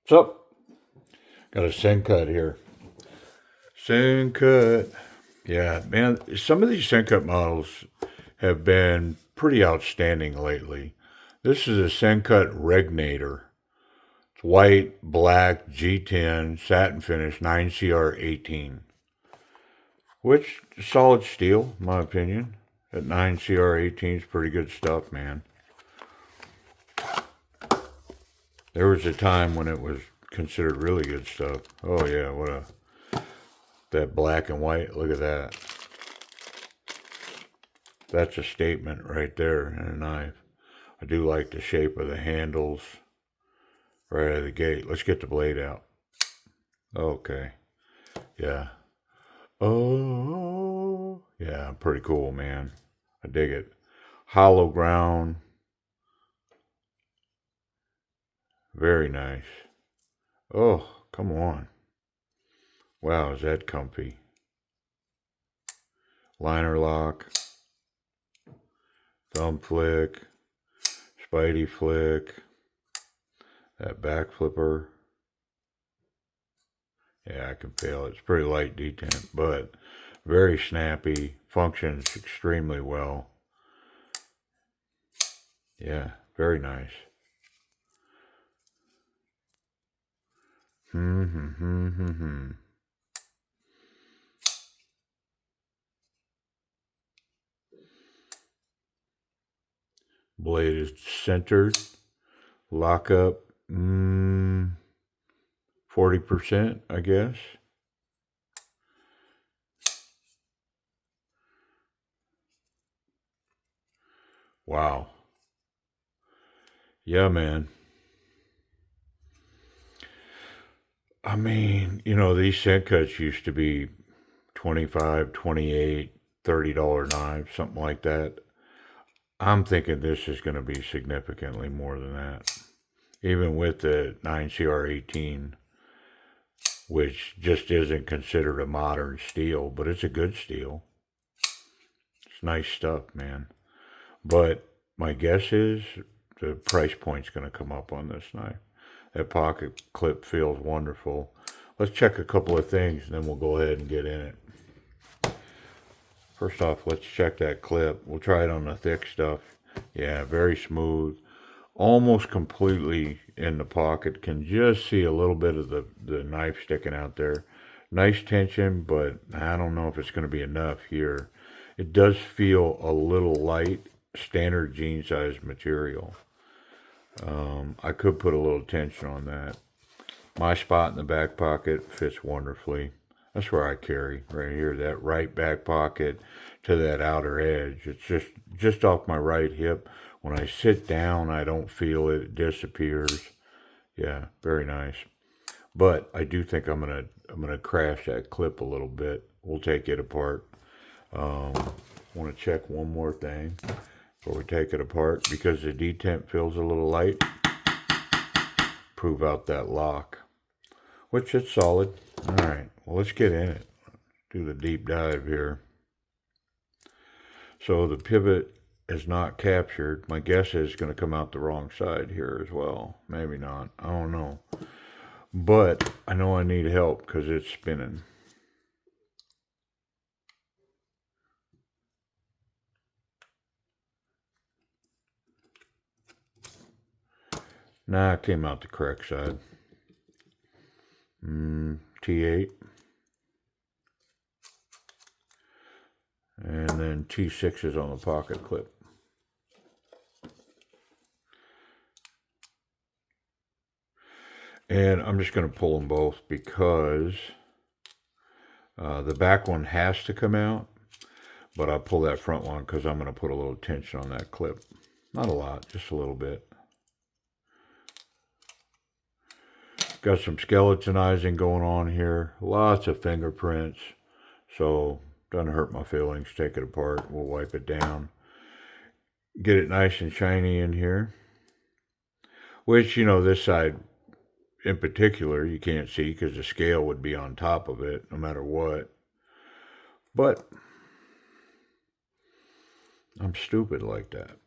What's up? Got a Sencut here. Sencut. Yeah, man, some of these Sencut models have been pretty outstanding lately. This is a Sencut Regnator. It's white, black, G10, satin finish, 9CR18. Which, solid steel, in my opinion. At 9CR18 is pretty good stuff, man. There was a time when it was considered really good stuff. Oh yeah, that black and white, look at that. That's a statement right there in a knife. I do like the shape of the handles right out of the gate. Let's get the blade out. Okay. Yeah. Oh, yeah, pretty cool, man. I dig it. Hollow ground. Very nice. Oh, come on. Wow, is that comfy? Liner lock. Thumb flick. Spidey flick. That back flipper. Yeah, I can feel it. It's pretty light detent, but very snappy. Functions extremely well. Yeah, very nice. Blade is centered. Lock up 40%, I guess. Wow. Yeah, man. I mean, these Sencuts used to be 25, 28, $30 knives, something like that. I'm thinking this is going to be significantly more than that. Even with the 9CR18, which just isn't considered a modern steel, but it's a good steel. It's nice stuff, man. But my guess is the price point's going to come up on this knife. That pocket clip feels wonderful. Let's check a couple of things and then we'll go ahead and get in it. First off, let's check that clip. We'll try it on the thick stuff. Yeah, very smooth. Almost completely in the pocket. Can just see a little bit of the knife sticking out there. Nice tension, but I don't know if it's going to be enough here. It does feel a little light, standard jean size material. I could put a little tension on that. My spot in the back pocket fits wonderfully. That's where I carry, right here, that right back pocket to that outer edge. It's just off my right hip. When I sit down, I don't feel it. It disappears. Yeah, very nice. But I do think I'm gonna crash that clip a little bit. We'll take it apart. Want to check one more thing before we take it apart, because the detent feels a little light. Prove out that lock, which is solid. All right, well, let's get in it. Do the deep dive here. So the pivot is not captured. My guess is it's going to come out the wrong side here as well. Maybe not. I don't know. But I know I need help because it's spinning. Nah, it came out the correct side. T8. And then T6 is on the pocket clip. And I'm just going to pull them both because the back one has to come out, but I'll pull that front one because I'm going to put a little tension on that clip. Not a lot, just a little bit. Got some skeletonizing going on here. Lots of fingerprints. So doesn't hurt my feelings. Take it apart. We'll wipe it down. Get it nice and shiny in here. Which, this side in particular, you can't see because the scale would be on top of it no matter what. But I'm stupid like that.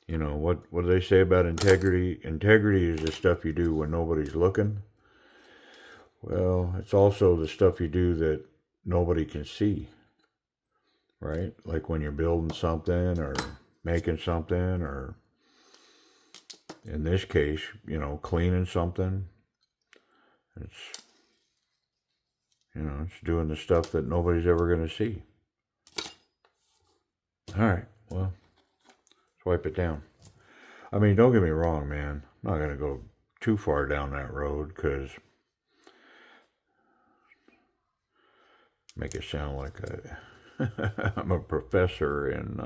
You know, what do they say about integrity? Integrity is the stuff you do when nobody's looking. Well, it's also the stuff you do that nobody can see, right? Like when you're building something or making something, or in this case, you know, cleaning something. It's, you know, it's doing the stuff that nobody's ever going to see. All right, well, let's wipe it down. I mean, don't get me wrong, man. I'm not going to go too far down that road because make it sound like I'm a professor in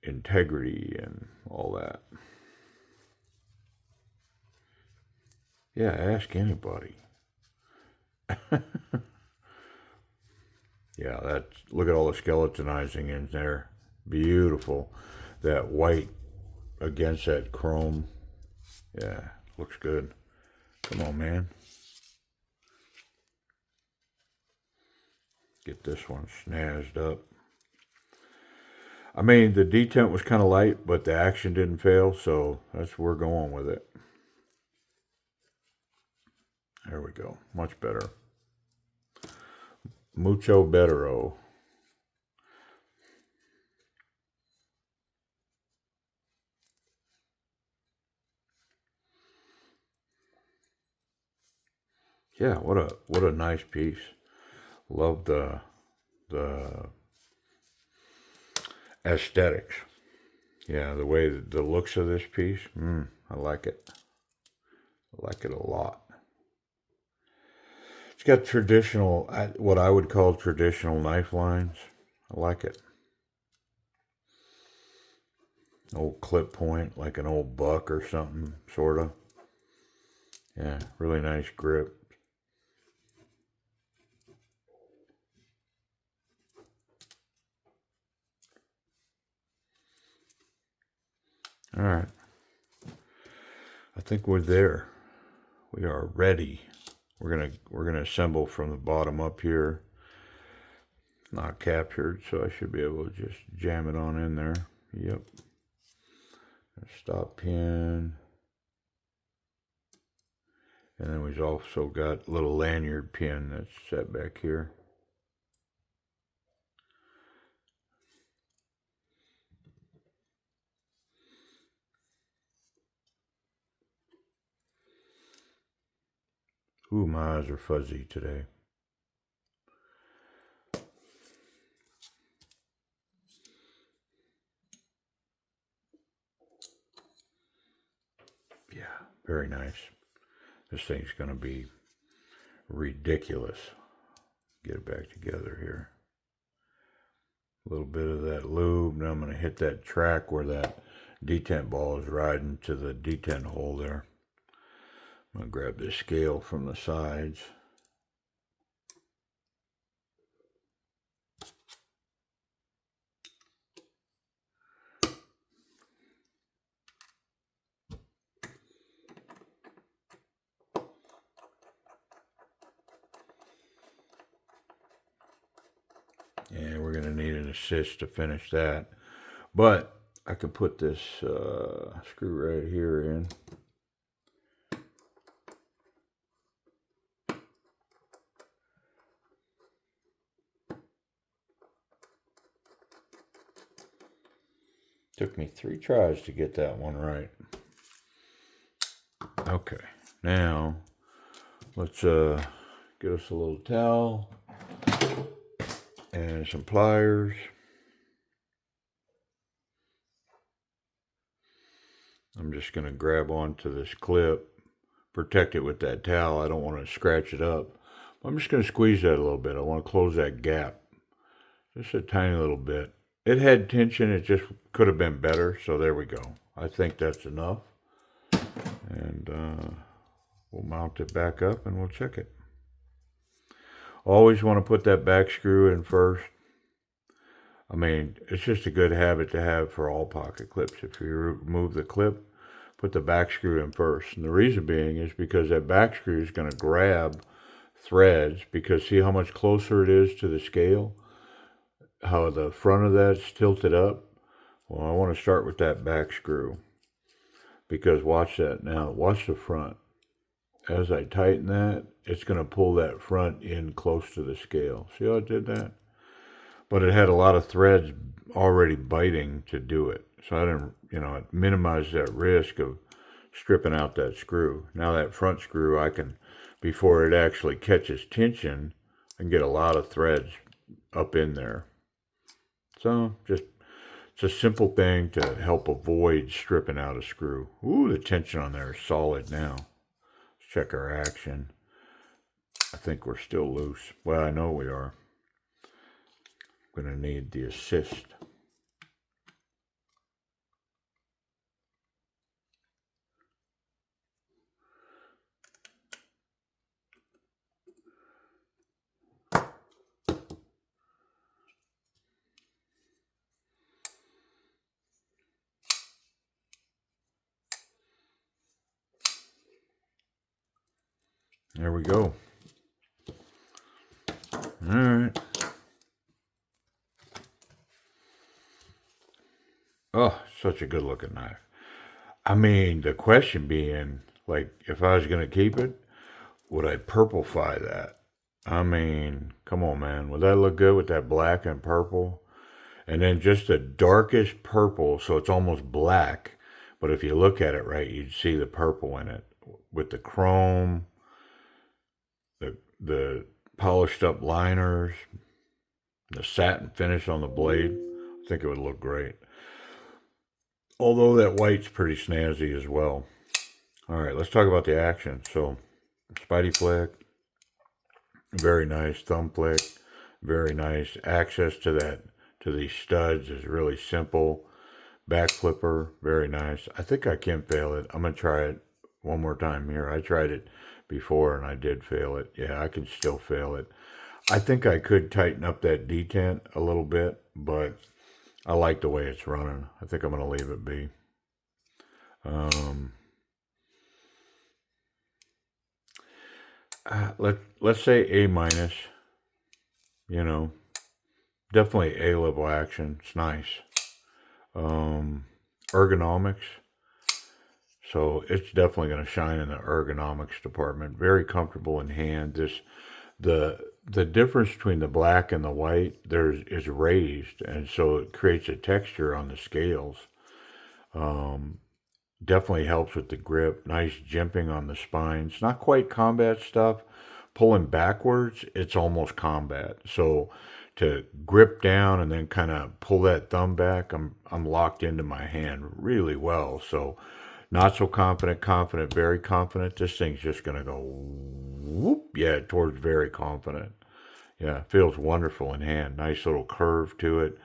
integrity and all that. Yeah, ask anybody. Yeah, that's, look at all the skeletonizing in there. Beautiful. That white against that chrome. Yeah, looks good. Come on, man. Get this one snazzed up. I mean, the detent was kind of light, but the action didn't fail, so that's where we're going with it. There we go. Much better. Mucho bettero. Yeah, what a nice piece. Love the aesthetics. Yeah, the way the looks of this piece. I like it. I like it a lot. It's got traditional, what I would call traditional knife lines. I like it. Old clip point, like an old buck or something, sort of. Yeah, really nice grip. All right. I think we're there. We are ready. We're gonna assemble from the bottom up here. Not captured, so I should be able to just jam it on in there. Yep. Stop pin. And then we've also got a little lanyard pin that's set back here. Ooh, my eyes are fuzzy today. Yeah, very nice. This thing's going to be ridiculous. Get it back together here. A little bit of that lube. Now I'm going to hit that track where that detent ball is riding to the detent hole there. I'm going to grab this scale from the sides. And we're going to need an assist to finish that. But I can put this screw right here in. Took me 3 tries to get that one right. Okay, now let's get us a little towel and some pliers. I'm just going to grab onto this clip, protect it with that towel. I don't want to scratch it up. I'm just going to squeeze that a little bit. I want to close that gap just a tiny little bit. It had tension, it just could have been better, so there we go. I think that's enough. And we'll mount it back up and we'll check it. Always want to put that back screw in first. I mean, it's just a good habit to have for all pocket clips. If you remove the clip, put the back screw in first. And the reason being is because that back screw is going to grab threads, because see how much closer it is to the scale? How the front of that's tilted up? Well, I want to start with that back screw, because watch that now. Watch the front. As I tighten that, it's going to pull that front in close to the scale. See how it did that? But it had a lot of threads already biting to do it. So I didn't, it minimized that risk of stripping out that screw. Now that front screw, I can, before it actually catches tension, I can get a lot of threads up in there. So just, it's a simple thing to help avoid stripping out a screw. Ooh, the tension on there is solid now. Let's check our action. I think we're still loose. Well, I know we are. I'm going to need the assist. There we go. All right. Oh, such a good looking knife. I mean, the question being, like, if I was going to keep it, would I purplefy that? I mean, come on, man. Would that look good with that black and purple? And then just the darkest purple, so it's almost black. But if you look at it right, you'd see the purple in it with the chrome, the polished up liners, the satin finish on the blade. I think it would look great. Although that white's pretty snazzy as well. All right, let's talk about the action. So, Spidey flick, very nice. Thumb flick, very nice. Access to these studs is really simple. Back flipper, very nice. I think I can fail it. I'm gonna try it one more time here. I tried it before and I did fail it. Yeah, I can still fail it. I think I could tighten up that detent a little bit, but I like the way it's running. I think I'm gonna leave it be. Let's say A minus. You know, definitely A level action. It's nice. Ergonomics. So it's definitely going to shine in the ergonomics department. Very comfortable in hand. The difference between the black and the white is raised, and so it creates a texture on the scales. Definitely helps with the grip. Nice jimping on the spine. It's not quite combat stuff. Pulling backwards, it's almost combat. So to grip down and then kind of pull that thumb back, I'm locked into my hand really well. So not so confident, very confident. This thing's just gonna go whoop, yeah, towards very confident. Yeah, feels wonderful in hand. Nice little curve to it.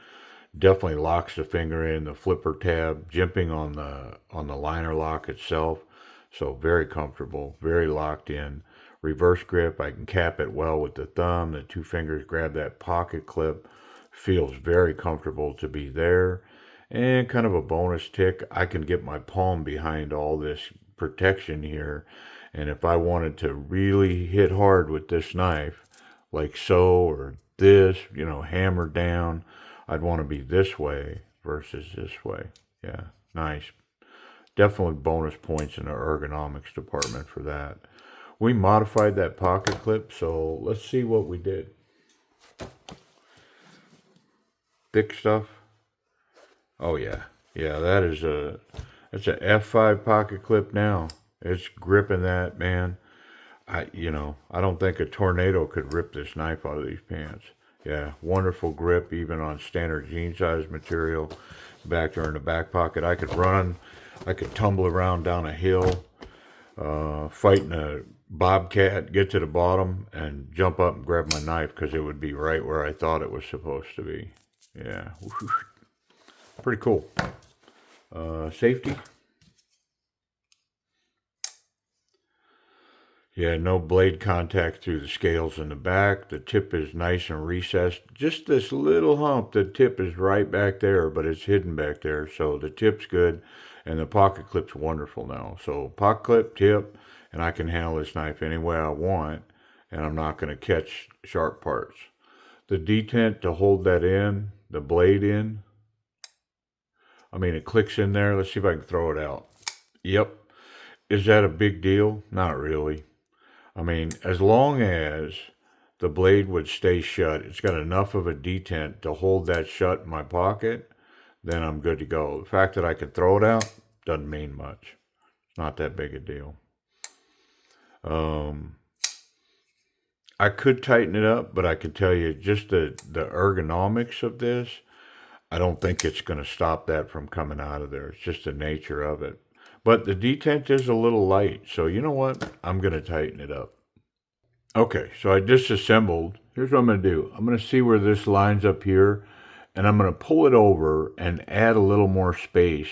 Definitely locks the finger in the flipper tab, jimping on the liner lock itself. So very comfortable, very locked in. Reverse grip, I can cap it well with the thumb. The two fingers grab that pocket clip. Feels very comfortable to be there. And kind of a bonus tick, I can get my palm behind all this protection here. And if I wanted to really hit hard with this knife, like so, or this, hammer down, I'd want to be this way versus this way. Yeah, nice. Definitely bonus points in the ergonomics department for that. We modified that pocket clip, so let's see what we did. Thick stuff. Oh yeah, yeah. That's a F5 pocket clip now. It's gripping that, man. I don't think a tornado could rip this knife out of these pants. Yeah, wonderful grip, even on standard jean size material. Back there in the back pocket, I could run, I could tumble around down a hill, fighting a bobcat, get to the bottom, and jump up and grab my knife because it would be right where I thought it was supposed to be. Yeah, pretty cool. Safety. Yeah, no blade contact through the scales in the back. The tip is nice and recessed. Just this little hump, the tip is right back there, but it's hidden back there. So the tip's good, and the pocket clip's wonderful now. So pocket clip, tip, and I can handle this knife any way I want, and I'm not going to catch sharp parts. The detent to hold that in, the blade in, I mean, it clicks in there. Let's see if I can throw it out. Yep. Is that a big deal? Not really. I mean, as long as the blade would stay shut, it's got enough of a detent to hold that shut in my pocket, then I'm good to go. The fact that I could throw it out doesn't mean much. It's not that big a deal. I could tighten it up, but I can tell you just the ergonomics of this, I don't think it's going to stop that from coming out of there. It's just the nature of it. But the detent is a little light, so you know what? I'm going to tighten it up. Okay, so I disassembled. Here's what I'm going to do. I'm going to see where this lines up here, and I'm going to pull it over and add a little more space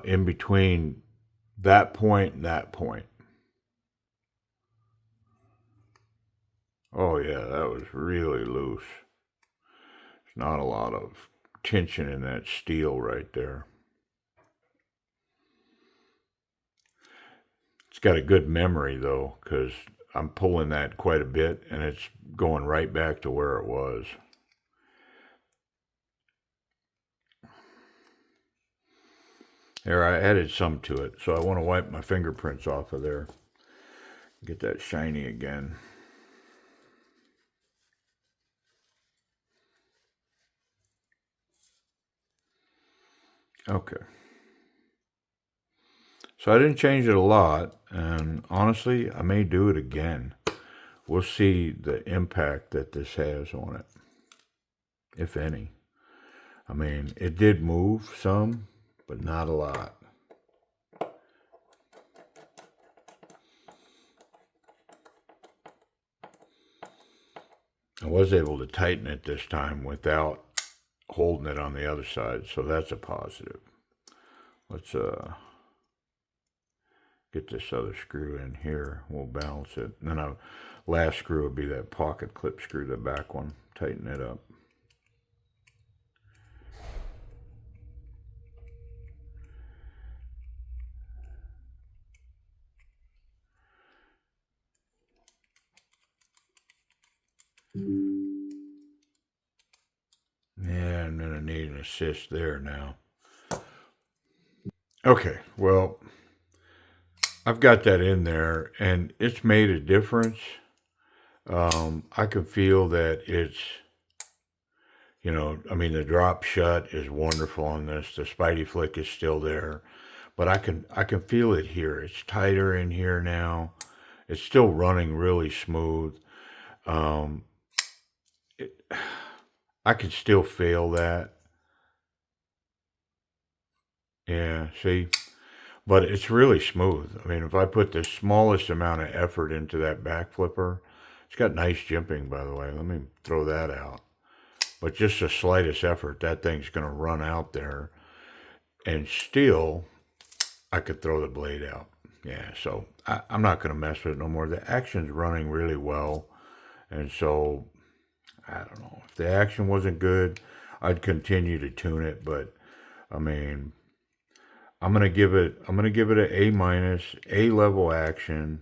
in between that point and that point. Oh yeah, that was really loose. There's not a lot of tension in that steel right there. It's got a good memory though, because I'm pulling that quite a bit and it's going right back to where it was. There, I added some to it, so I want to wipe my fingerprints off of there. Get that shiny again. Okay. So I didn't change it a lot, and honestly, I may do it again. We'll see the impact that this has on it, if any. I mean, it did move some, but not a lot. I was able to tighten it this time without holding it on the other side, so that's a positive. Let's get this other screw in here. We'll balance it. And then our last screw will be that pocket clip screw, the back one. Tighten it up. Yeah, I'm gonna need an assist there now. Okay, well, I've got that in there, and it's made a difference. I can feel that it's, you know, I mean, the drop shut is wonderful on this. The Spidey flick is still there, but I can feel it here. It's tighter in here now. It's still running really smooth. It, I can still feel that. Yeah, see? But it's really smooth. I mean, if I put the smallest amount of effort into that back flipper, it's got nice jimping, by the way. Let me throw that out. But just the slightest effort, that thing's going to run out there. And still, I could throw the blade out. Yeah, so I'm not going to mess with it no more. The action's running really well. And so, I don't know. If the action wasn't good, I'd continue to tune it. But, I mean, I'm gonna give it an A minus, A level action.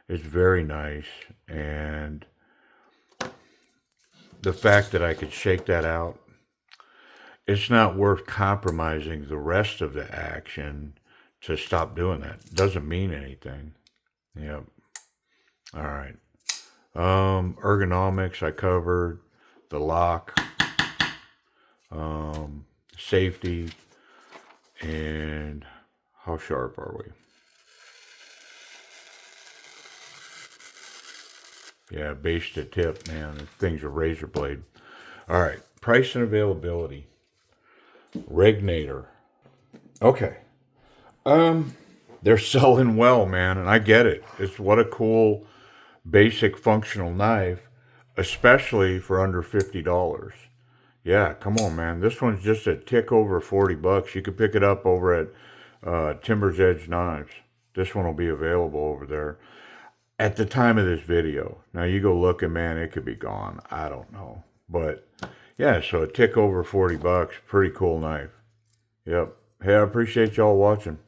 It's very nice, and the fact that I could shake that out, it's not worth compromising the rest of the action to stop doing that. It doesn't mean anything. Yep. All right. Ergonomics I covered, the lock, safety, and how sharp are we? Yeah, base to tip, man. The thing's a razor blade. All right, price and availability. Regnator. Okay. They're selling well, man, and I get it. It's what a cool, basic, functional knife, especially for under $50. Yeah, come on, man. This one's just a tick over $40. You could pick it up over at Timber's Edge Knives. This one will be available over there at the time of this video. Now you go looking, man, it could be gone. I don't know. But yeah, so a tick over $40. Pretty cool knife. Yep. Hey, I appreciate y'all watching.